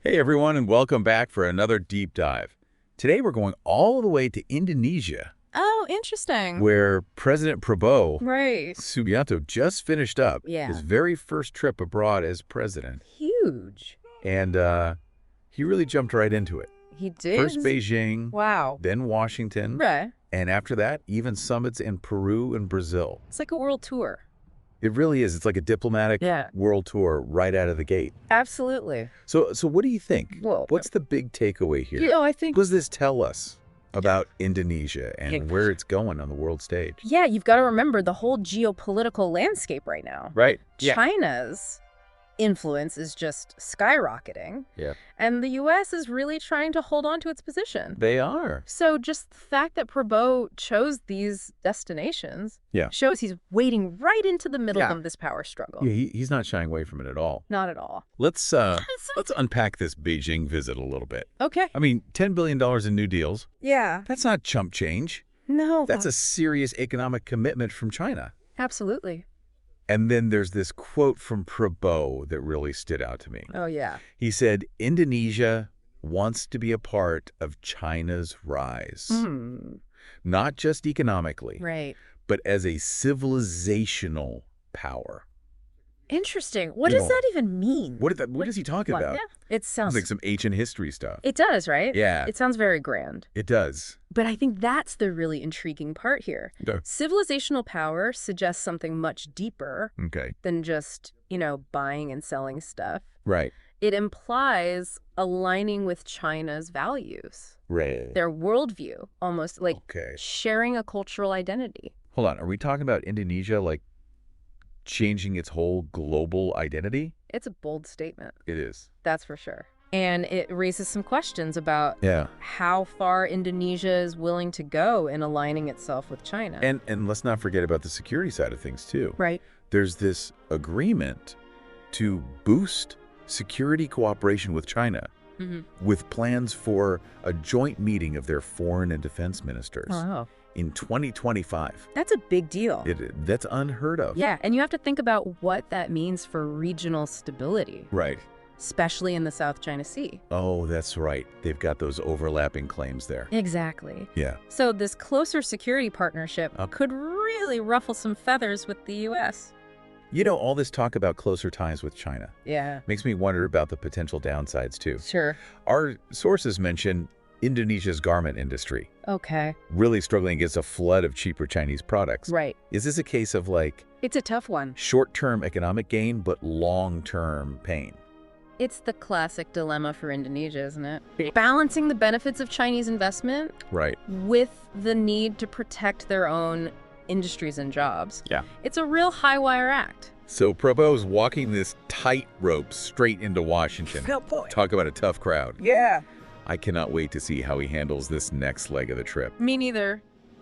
Hey everyone, and welcome back for another deep dive. Today we're going all the way to Indonesia, Oh, interesting. where President Prabowo Right. Subianto just finished up Yeah. his very first trip abroad as president. Huge. And he really jumped right into it. He did. First Beijing, Wow. then Washington, Right. and after that, even summits in Peru and Brazil. It's like a world tour. It really is. It's like a diplomatic world tour right out of the gate. Absolutely. So what do you think? Well, What's the big takeaway here? I think. What does this tell us about Indonesia and where it's going on the world stage? Yeah, you've got to remember the whole geopolitical landscape right now. Right. Yeah. China's influence is just skyrocketing. Yeah. And the U.S. is really trying to hold on to its position. They are. So just the fact that Prabowo chose these destinations shows he's wading right into the middle of this power struggle. Yeah, he's not shying away from it at all. Not at all. Let's unpack this Beijing visit a little bit. Okay. I mean, $10 billion in new deals. Yeah. That's not chump change. No. That's a serious economic commitment from China. Absolutely. And then there's this quote from Prabowo that really stood out to me. Oh, yeah. He said, Indonesia wants to be a part of China's rise. Not just economically, Right. but as a civilizational power. Interesting. What does that even mean? What is he talking about? It Sounds sounds like some ancient history stuff. It does, right? Yeah. It sounds very grand. It does. But I think that's the really intriguing part here. Okay. Civilizational power suggests something much deeper Okay. than just, buying and selling stuff. Right. It implies aligning with China's values, Right. their worldview, almost like Okay. sharing a cultural identity. Hold on. Are we talking about Indonesia, like, changing its whole global identity? It's a bold statement. It is. That's for sure. And it raises some questions about Yeah. how far Indonesia is willing to go in aligning itself with China. And let's not forget about the security side of things, too. Right. There's this agreement to boost security cooperation with China with plans for a joint meeting of their foreign and defense ministers in 2025. That's a big deal. That's unheard of. Yeah, and you have to think about what that means for regional stability, Right. especially in the South China Sea. Oh, that's right. They've got those overlapping claims there. Exactly. Yeah. So this closer security partnership could really ruffle some feathers with the U.S. All this talk about closer ties with China Yeah. makes me wonder about the potential downsides, too. Sure. Our sources mention Indonesia's garment industry Okay. really struggling against a flood of cheaper Chinese products. Right. Is this a case of, like, It's a tough one. short-term economic gain, but long-term pain? It's the classic dilemma for Indonesia, isn't it? Balancing the benefits of Chinese investment Right. with the need to protect their own industries and jobs. Yeah. It's a real high-wire act. So Prabowo's walking this tightrope straight into Washington. Talk about a tough crowd. Yeah. I cannot wait to see how he handles this next leg of the trip, Me neither.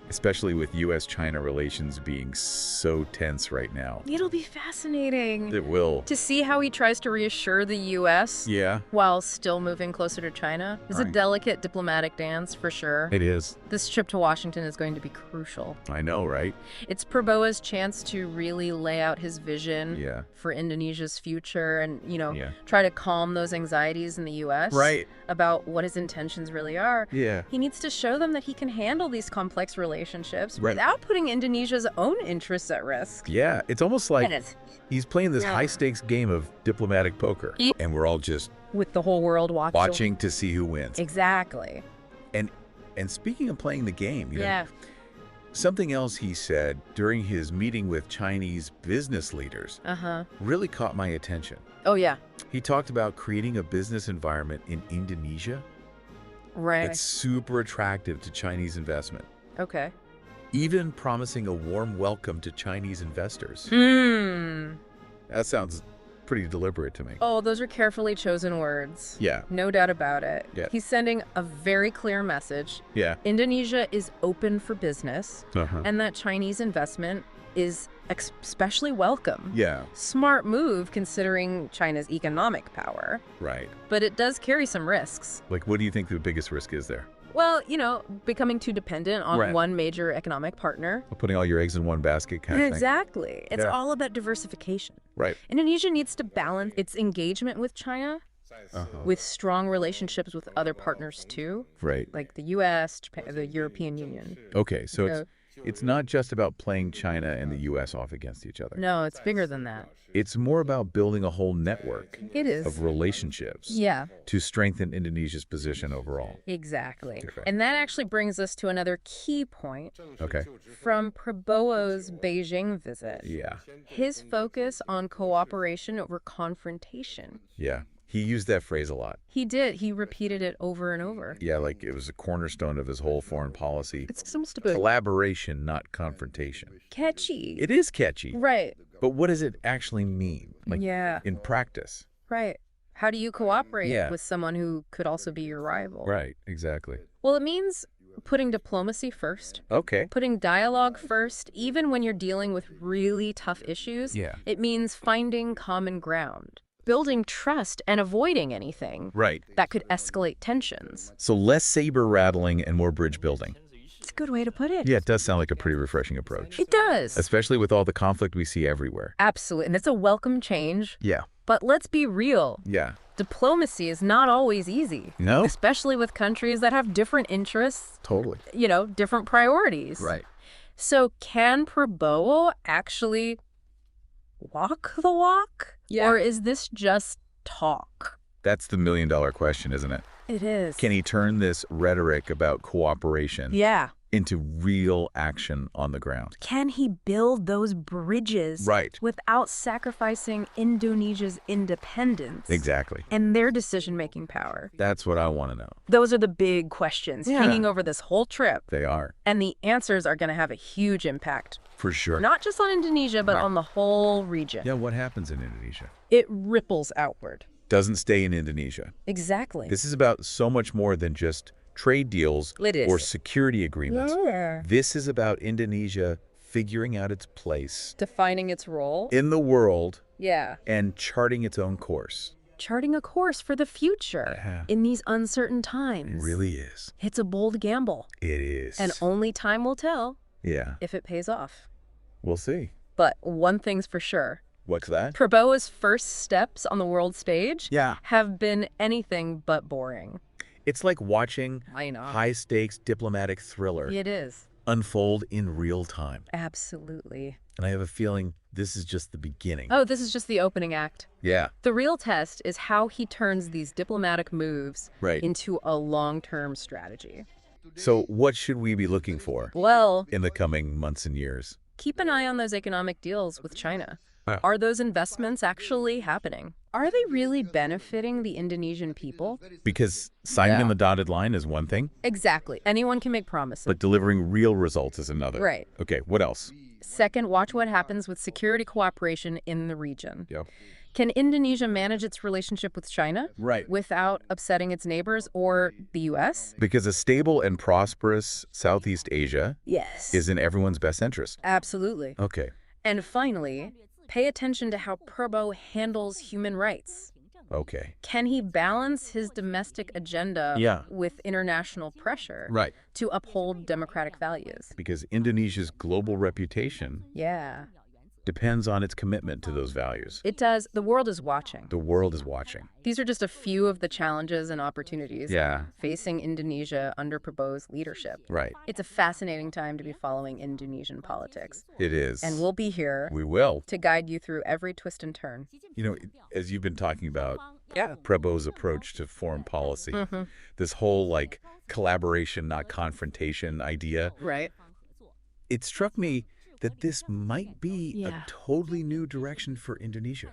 especially with U.S.-China relations being so tense right now. It'll be fascinating It will. to see how he tries to reassure the U.S. Yeah, while still moving closer to China. It's a Right. delicate diplomatic dance, for sure. it is. This trip to Washington is going to be crucial. I know, right? It's Prabowo's chance to really lay out his vision Yeah. for Indonesia's future and, Yeah. try to calm those anxieties in the U.S. Right. about what his intentions really are. Yeah. He needs to show them that he can handle these complex relationships Right. without putting Indonesia's own interests at risk. Yeah, it's almost like And he's playing this high-stakes game of diplomatic poker, Yeah. and we're all just with the whole world watching to see who wins. Exactly. And speaking of playing the game, Yeah. something else he said during his meeting with Chinese business leaders really caught my attention. Oh, yeah. He talked about creating a business environment in Indonesia Right. that's super attractive to Chinese investment, Okay. even promising a warm welcome to Chinese investors. That sounds pretty deliberate to me. Oh, those are carefully chosen words. Yeah. No doubt about it. Yeah. He's sending a very clear message. Yeah. Indonesia is open for business, and that Chinese investment is especially welcome. Yeah. Smart move considering China's economic power, Right. but it does carry some risks. Like, what do you think the biggest risk is there? Well, becoming too dependent on Right. one major economic partner. Putting all your eggs in one basket kind of thing. Exactly. It's Yeah. all about diversification. Right. Indonesia needs to balance its engagement with China with strong relationships with other partners too. Right. Like the U.S., Japan, the European Union. Okay, so it's not just about playing China and the U.S. off against each other. No, it's bigger than that. It's more about building a whole network of relationships to strengthen Indonesia's position overall. Exactly. Okay. And that actually brings us to another key point from Prabowo's Beijing visit. His focus on cooperation over confrontation. He used that phrase a lot. He did. He repeated it over and over. Yeah, like it was a cornerstone of his whole foreign policy. It's supposed to be collaboration, not confrontation. Catchy. It is catchy. Right. But what does it actually mean? Like in practice? Right. How do you cooperate with someone who could also be your rival? Right, exactly. Well, it means putting diplomacy first. Okay. Putting dialogue first, even when you're dealing with really tough issues. It means finding common ground. Building trust and avoiding anything that could escalate tensions. So less saber rattling and more bridge building. It's a good way to put it. Yeah, it does sound like a pretty refreshing approach. It does. Especially with all the conflict we see everywhere. Absolutely. And it's a welcome change. Yeah. But let's be real. Yeah. Diplomacy is not always easy. No. Especially with countries that have different interests. Totally. You know, different priorities. Right. So can Prabowo actually walk the walk? Or is this just talk? That's the million-dollar question, isn't it? It is. Can he turn this rhetoric about cooperation into real action on the ground? Can he build those bridges without sacrificing Indonesia's independence? Exactly. And their decision-making power? That's what I want to know. Those are the big questions hanging over this whole trip. They are. And the answers are going to have a huge impact. For sure. Not just on Indonesia, but on the whole region. Yeah, what happens in Indonesia? It ripples outward. Doesn't stay in Indonesia. Exactly. This is about so much more than just trade deals or security agreements. This is about Indonesia figuring out its place. Defining its role. In the world. Yeah. And charting its own course. Charting a course for the future in these uncertain times. It really is. It's a bold gamble. It is. And only time will tell if it pays off. We'll see. But one thing's for sure. What's that? Prabowo's first steps on the world stage Yeah. have been anything but boring. It's like watching high-stakes diplomatic thriller It is. unfold in real time. Absolutely. And I have a feeling this is just the beginning. Oh, this is just the opening act. Yeah. The real test is how he turns these diplomatic moves into a long-term strategy. So what should we be looking for Well, in the coming months and years? keep an eye on those economic deals with China. Are those investments actually happening? Are they really benefiting the Indonesian people? Because signing in the dotted line is one thing, Exactly. Anyone can make promises. but delivering real results is another. Right. Okay, what else? Second, watch what happens with security cooperation in the region. Yep. Can Indonesia manage its relationship with China without upsetting its neighbors or the U.S.? Because a stable and prosperous Southeast Asia is in everyone's best interest. Absolutely. Okay. And finally, pay attention to how Prabowo handles human rights. Okay. Can he balance his domestic agenda with international pressure to uphold democratic values? Because Indonesia's global reputation depends on its commitment to those values. It does. The world is watching. The world is watching. These are just a few of the challenges and opportunities facing Indonesia under Prabowo's leadership. Right. It's a fascinating time to be following Indonesian politics. It is. And we'll be here. We will. To guide you through every twist and turn. You know, as you've been talking about Prabowo's approach to foreign policy, this whole like collaboration, not confrontation idea. Right. It struck me that this might be a totally new direction for Indonesia.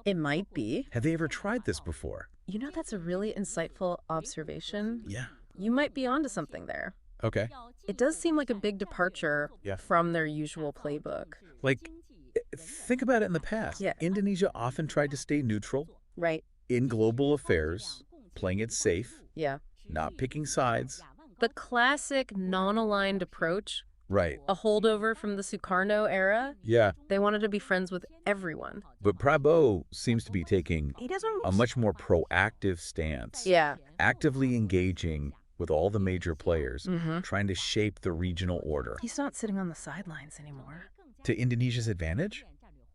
It might be. Have they ever tried this before? You know, that's a really insightful observation. Yeah. You might be onto something there. Okay. It does seem like a big departure from their usual playbook. Like, think about it in the past. Yeah. Indonesia often tried to stay neutral in global affairs, playing it safe, not picking sides. The classic non-aligned approach. Right. A holdover from the Sukarno era. Yeah. They wanted to be friends with everyone. But Prabowo seems to be taking a much more proactive stance. Yeah. Actively engaging with all the major players, trying to shape the regional order. He's not sitting on the sidelines anymore. To Indonesia's advantage?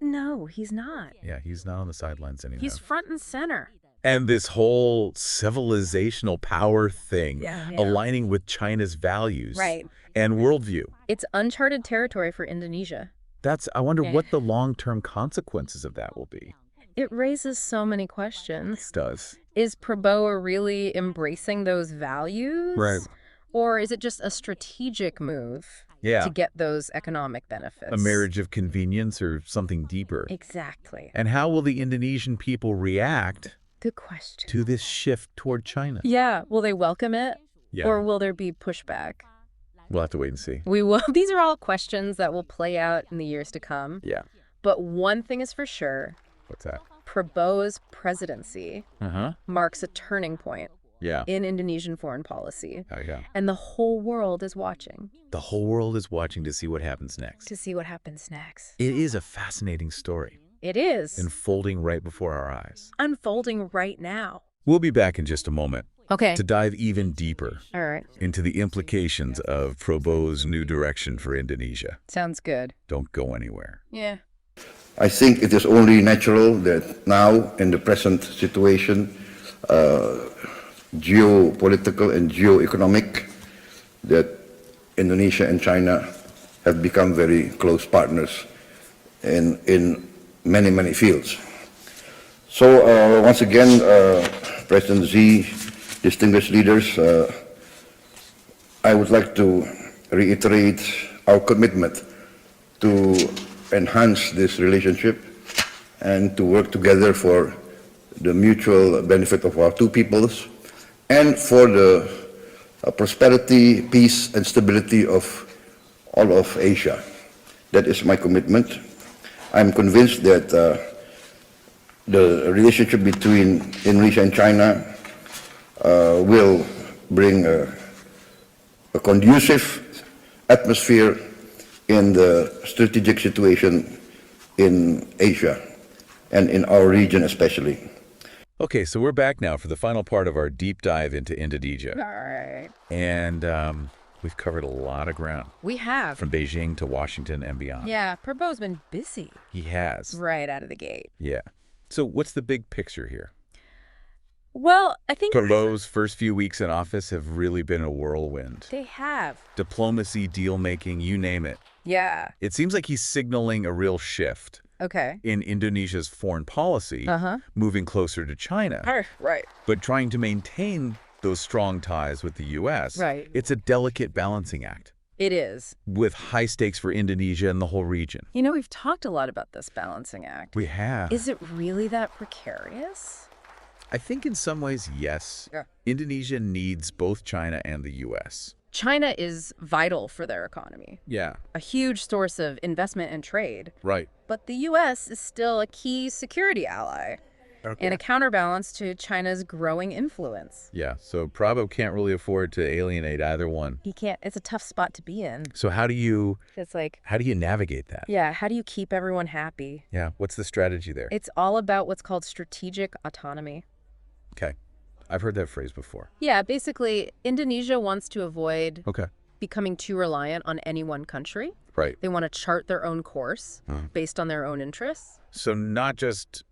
No, he's not. Yeah, he's not on the sidelines anymore. He's front and center. And this whole civilizational power thing aligning with China's values and worldview. It's uncharted territory for Indonesia. I wonder what the long-term consequences of that will be. It raises so many questions. It does. Is Prabowo really embracing those values? Right. Or is it just a strategic move to get those economic benefits? A marriage of convenience or something deeper? Exactly. And how will the Indonesian people react Good question. to this shift toward China? Yeah. Will they welcome it? Yeah. Or will there be pushback? We'll have to wait and see. We will. These are all questions that will play out in the years to come. Yeah. But one thing is for sure. What's that? Prabowo's presidency marks a turning point in Indonesian foreign policy. Oh, yeah. And the whole world is watching. The whole world is watching to see what happens next. It is a fascinating story. It is. Unfolding right before our eyes. Unfolding right now. We'll be back in just a moment. Okay. To dive even deeper into the implications of Prabowo's new direction for Indonesia. Sounds good. Don't go anywhere. Yeah. I think it is only natural that now, in the present situation, geopolitical and geoeconomic, that Indonesia and China have become very close partners in many, many fields. So once again, President Xi, distinguished leaders, I would like to reiterate our commitment to enhance this relationship and to work together for the mutual benefit of our two peoples and for the prosperity, peace, and stability of all of Asia. That is my commitment. I'm convinced that the relationship between Indonesia and China will bring a conducive atmosphere in the strategic situation in Asia and in our region especially. Okay, so we're back now for the final part of our deep dive into Indonesia. All right. And we've covered a lot of ground. We have. From Beijing to Washington and beyond. Yeah, Prabowo's been busy. He has. Right out of the gate. Yeah. So what's the big picture here? Well, I think Prabowo's first few weeks in office have really been a whirlwind. They have. Diplomacy, deal-making, you name it. Yeah. It seems like he's signaling a real shift in Indonesia's foreign policy, moving closer to China. Right. But trying to maintain those strong ties with the U.S. Right. It's a delicate balancing act. It is. With high stakes for Indonesia and the whole region. You know, we've talked a lot about this balancing act. We have. Is it really that precarious? I think in some ways, yes. Yeah. Indonesia needs both China and the U.S. China is vital for their economy. Yeah. A huge source of investment and trade. Right. But the U.S. is still a key security ally and a counterbalance to China's growing influence. Yeah, so Prabbo can't really afford to alienate either one. He can't. It's a tough spot to be in. So how do you navigate that? Yeah, how do you keep everyone happy? Yeah, what's the strategy there? It's all about what's called strategic autonomy. Okay. I've heard that phrase before. Yeah, basically, Indonesia wants to avoid becoming too reliant on any one country. Right. They want to chart their own course based on their own interests. So not just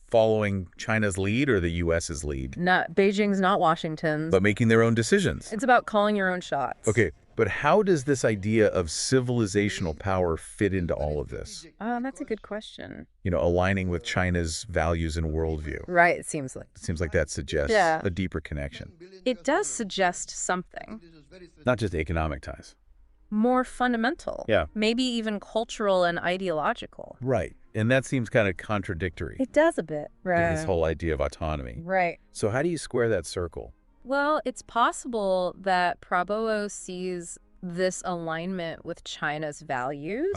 following China's lead or the U.S.'s lead. Beijing's not Washington's. But making their own decisions. It's about calling your own shots. Okay, but how does this idea of civilizational power fit into all of this? That's a good question. You know, aligning with China's values and worldview. Right, it seems like that suggests a deeper connection. It does suggest something. Not just economic ties. More fundamental. Yeah. Maybe even cultural and ideological. Right. And that seems kind of contradictory. It does a bit. Right. This whole idea of autonomy. Right. So how do you square that circle? Well, it's possible that Prabowo sees this alignment with China's values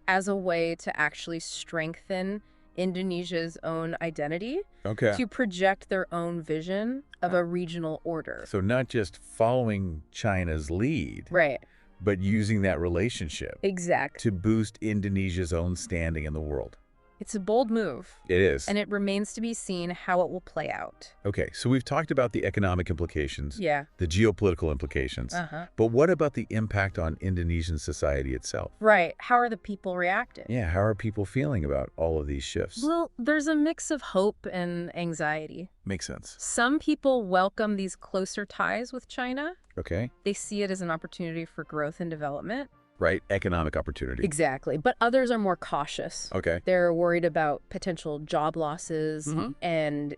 as a way to actually strengthen Indonesia's own identity, to project their own vision of a regional order. So not just following China's lead. Right. But using that relationship to boost Indonesia's own standing in the world. It's a bold move. It is. And it remains to be seen how it will play out. Okay, so we've talked about the economic implications, Yeah. the geopolitical implications, but what about the impact on Indonesian society itself? Right. How are the people reacting? Yeah, how are people feeling about all of these shifts? Well, there's a mix of hope and anxiety. Makes sense. Some people welcome these closer ties with China. Okay. They see it as an opportunity for growth and development. Right, economic opportunity. Exactly. But others are more cautious. Okay. They're worried about potential job losses and,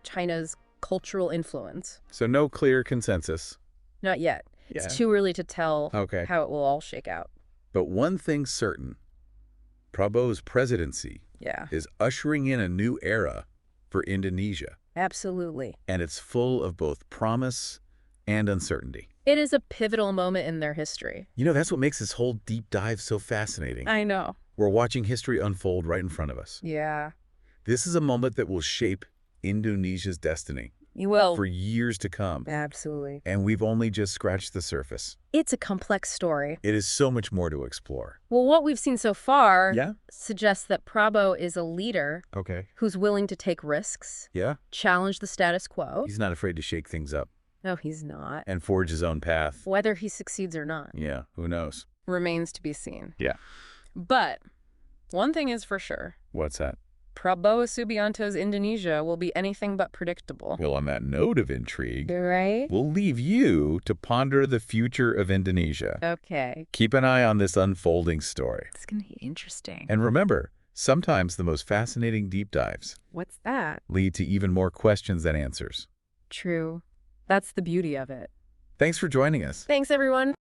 China's cultural influence. So no clear consensus. Not yet. Yeah. It's too early to tell Okay. how it will all shake out. But one thing's certain, Prabowo's presidency is ushering in a new era for Indonesia. Absolutely. And it's full of both promise and uncertainty. It is a pivotal moment in their history. That's what makes this whole deep dive so fascinating. I know. We're watching history unfold right in front of us. Yeah. This is a moment that will shape Indonesia's destiny. You will. For years to come. Absolutely. And we've only just scratched the surface. It's a complex story. It is so much more to explore. Well, what we've seen so far suggests that Prabowo is a leader who's willing to take risks, challenge the status quo. He's not afraid to shake things up. No, he's not. And forge his own path. Whether he succeeds or not. Yeah, who knows? Remains to be seen. Yeah. But one thing is for sure. What's that? Prabowo Subianto's Indonesia will be anything but predictable. Well, on that note of intrigue, right? We'll leave you to ponder the future of Indonesia. Okay. Keep an eye on this unfolding story. It's going to be interesting. And remember, sometimes the most fascinating deep dives What's that? lead to even more questions than answers. True. That's the beauty of it. Thanks for joining us. Thanks, everyone.